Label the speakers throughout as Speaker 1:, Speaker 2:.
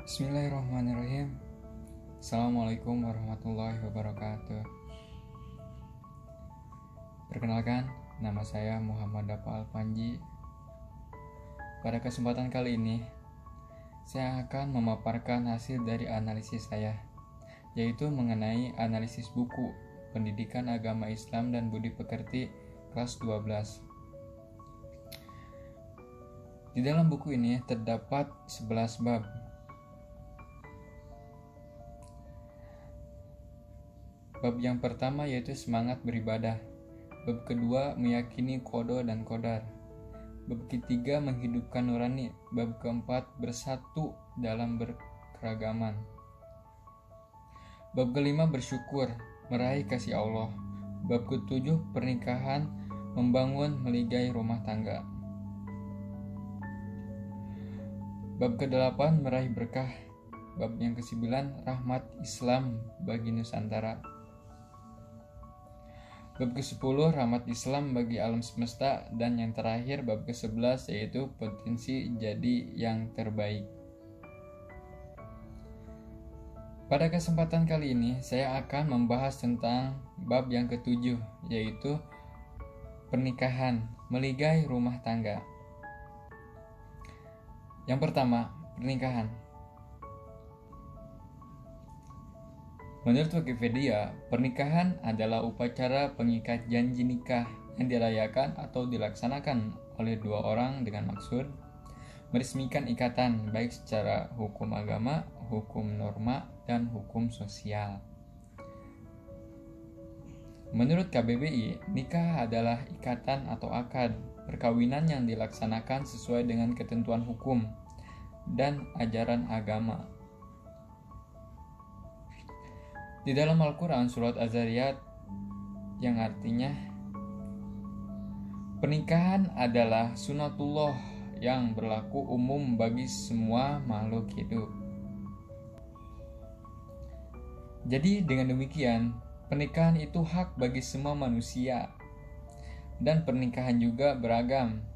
Speaker 1: Bismillahirrahmanirrahim. Assalamualaikum warahmatullahi wabarakatuh. Perkenalkan, nama saya Muhammad Dafa Alpanji. Pada kesempatan kali ini, saya akan memaparkan hasil dari analisis saya, yaitu mengenai analisis buku Pendidikan Agama Islam dan Budi Pekerti kelas 12. Di dalam buku ini terdapat 11 bab. Bab yang pertama yaitu semangat beribadah. Bab kedua meyakini qada dan qadar. Bab ketiga menghidupkan nurani. Bab keempat bersatu dalam berkeragaman. Bab kelima bersyukur, meraih kasih Allah. Bab ketujuh pernikahan, membangun meligai rumah tangga. Bab ke-8 meraih berkah. Bab yang ke-9 rahmat Islam bagi Nusantara. Bab ke-10 rahmat Islam bagi alam semesta, dan yang terakhir bab ke-11 yaitu potensi jadi yang terbaik. Pada kesempatan kali ini saya akan membahas tentang bab yang ke-7 yaitu pernikahan, meligai rumah tangga. Yang pertama, pernikahan. Menurut Wikipedia, pernikahan adalah upacara pengikat janji nikah yang dirayakan atau dilaksanakan oleh dua orang dengan maksud meresmikan ikatan baik secara hukum agama, hukum norma, dan hukum sosial. Menurut KBBI, nikah adalah ikatan atau akad perkawinan yang dilaksanakan sesuai dengan ketentuan hukum dan ajaran agama. Di dalam Al-Quran surat Az-Zariyat yang artinya pernikahan adalah sunatullah yang berlaku umum bagi semua makhluk hidup. Jadi dengan demikian pernikahan itu hak bagi semua manusia, dan pernikahan juga beragam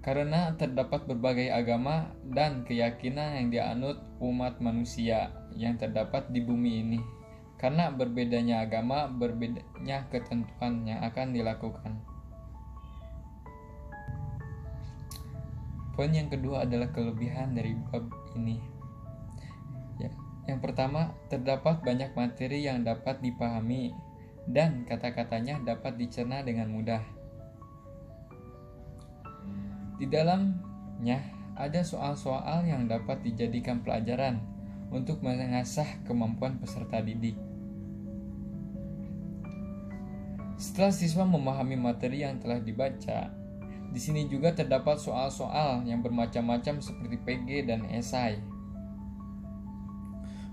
Speaker 1: karena terdapat berbagai agama dan keyakinan yang dianut umat manusia yang terdapat di bumi ini. Karena berbedanya agama, berbedanya ketentuan yang akan dilakukan. Poin yang kedua adalah kelebihan dari bab ini. Yang pertama, terdapat banyak materi yang dapat dipahami dan kata-katanya dapat dicerna dengan mudah. Di dalamnya ada soal-soal yang dapat dijadikan pelajaran untuk mengasah kemampuan peserta didik. Setelah siswa memahami materi yang telah dibaca, di sini juga terdapat soal-soal yang bermacam-macam seperti PG dan esai,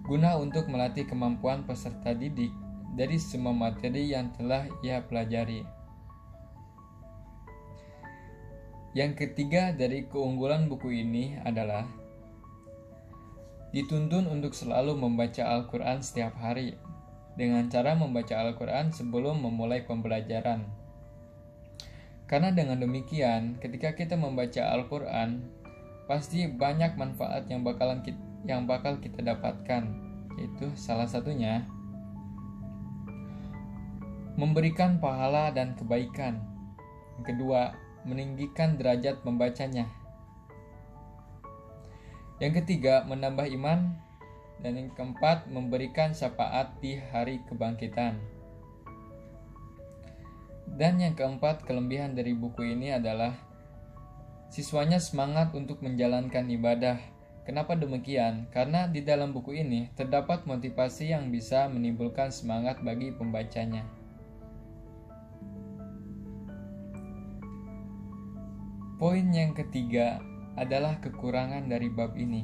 Speaker 1: guna untuk melatih kemampuan peserta didik dari semua materi yang telah ia pelajari. Yang ketiga dari keunggulan buku ini adalah dituntun untuk selalu membaca Al-Quran setiap hari dengan cara membaca Al-Quran sebelum memulai pembelajaran. Karena dengan demikian, ketika kita membaca Al-Quran, pasti banyak manfaat yang bakal kita dapatkan, yaitu salah satunya memberikan pahala dan kebaikan. Yang kedua, meninggikan derajat membacanya. Yang ketiga, menambah iman. Dan yang keempat, memberikan syafaat di hari kebangkitan. Dan yang keempat, kelebihan dari buku ini adalah siswanya semangat untuk menjalankan ibadah. Kenapa demikian? Karena di dalam buku ini terdapat motivasi yang bisa menimbulkan semangat bagi pembacanya. Poin yang ketiga adalah kekurangan dari bab ini.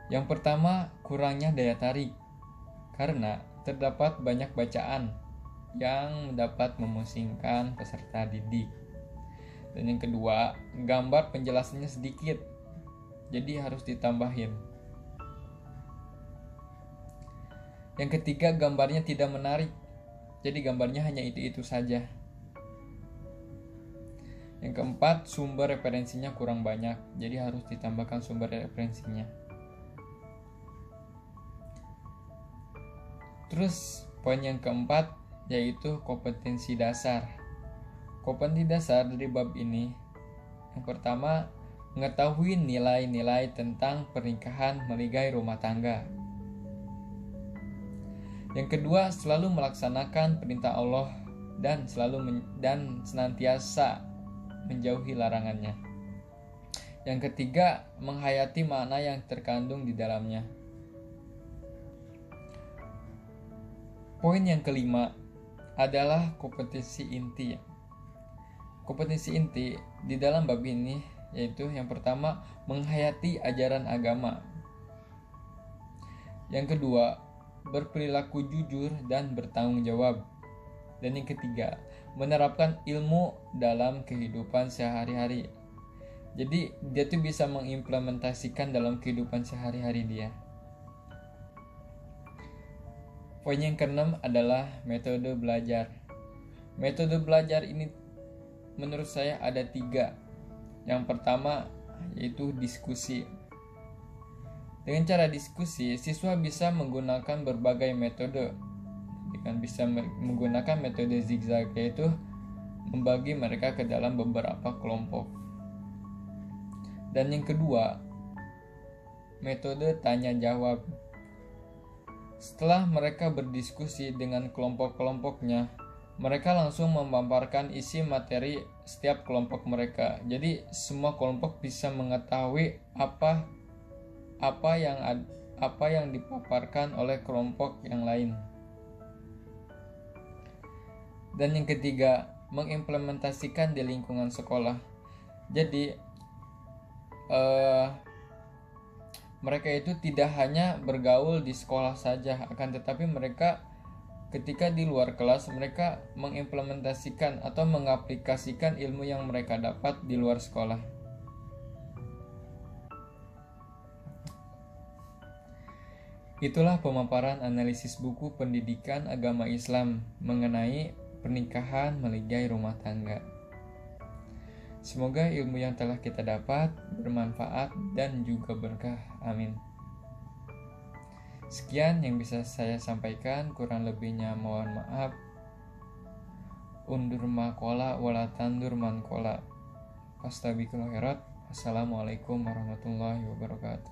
Speaker 1: Yang pertama, kurangnya daya tarik, karena terdapat banyak bacaan yang dapat memusingkan peserta didik. Dan yang kedua, gambar penjelasannya sedikit, jadi harus ditambahin. Yang ketiga, gambarnya tidak menarik, jadi gambarnya hanya itu-itu saja. Yang keempat, sumber referensinya kurang banyak, jadi harus ditambahkan sumber referensinya. Terus poin yang keempat yaitu kompetensi dasar. Kompetensi dasar dari bab ini, yang pertama, mengetahui nilai-nilai tentang pernikahan meligai rumah tangga. Yang kedua, selalu melaksanakan perintah Allah dan senantiasa menjauhi larangannya. Yang ketiga, menghayati makna yang terkandung di dalamnya. Poin yang kelima adalah kompetensi inti. Kompetensi inti di dalam bab ini yaitu yang pertama, menghayati ajaran agama. Yang kedua, berperilaku jujur dan bertanggung jawab. Dan yang ketiga, menerapkan ilmu dalam kehidupan sehari-hari. Jadi dia tuh bisa mengimplementasikan dalam kehidupan sehari-hari dia. Poin yang keenam adalah metode belajar. Metode belajar ini menurut saya ada 3. Yang pertama yaitu diskusi. Dengan cara diskusi, siswa bisa menggunakan berbagai metode. Bisa menggunakan metode zigzag, yaitu membagi mereka ke dalam beberapa kelompok. Dan yang kedua, metode tanya jawab. Setelah mereka berdiskusi dengan kelompok-kelompoknya, mereka langsung memaparkan isi materi setiap kelompok mereka. Jadi semua kelompok bisa mengetahui apa yang dipaparkan oleh kelompok yang lain. Dan yang ketiga, mengimplementasikan di lingkungan sekolah. Jadi mereka itu tidak hanya bergaul di sekolah saja, akan tetapi mereka ketika di luar kelas mereka mengimplementasikan atau mengaplikasikan ilmu yang mereka dapat di luar sekolah. Itulah pemaparan analisis buku pendidikan agama Islam mengenai pernikahan meligai rumah tangga. Semoga ilmu yang telah kita dapat bermanfaat dan juga berkah. Amin. Sekian yang bisa saya sampaikan, kurang lebihnya mohon maaf. Undur makola wala tandur mankola. Fastabiqul khairat. Assalamualaikum warahmatullahi wabarakatuh.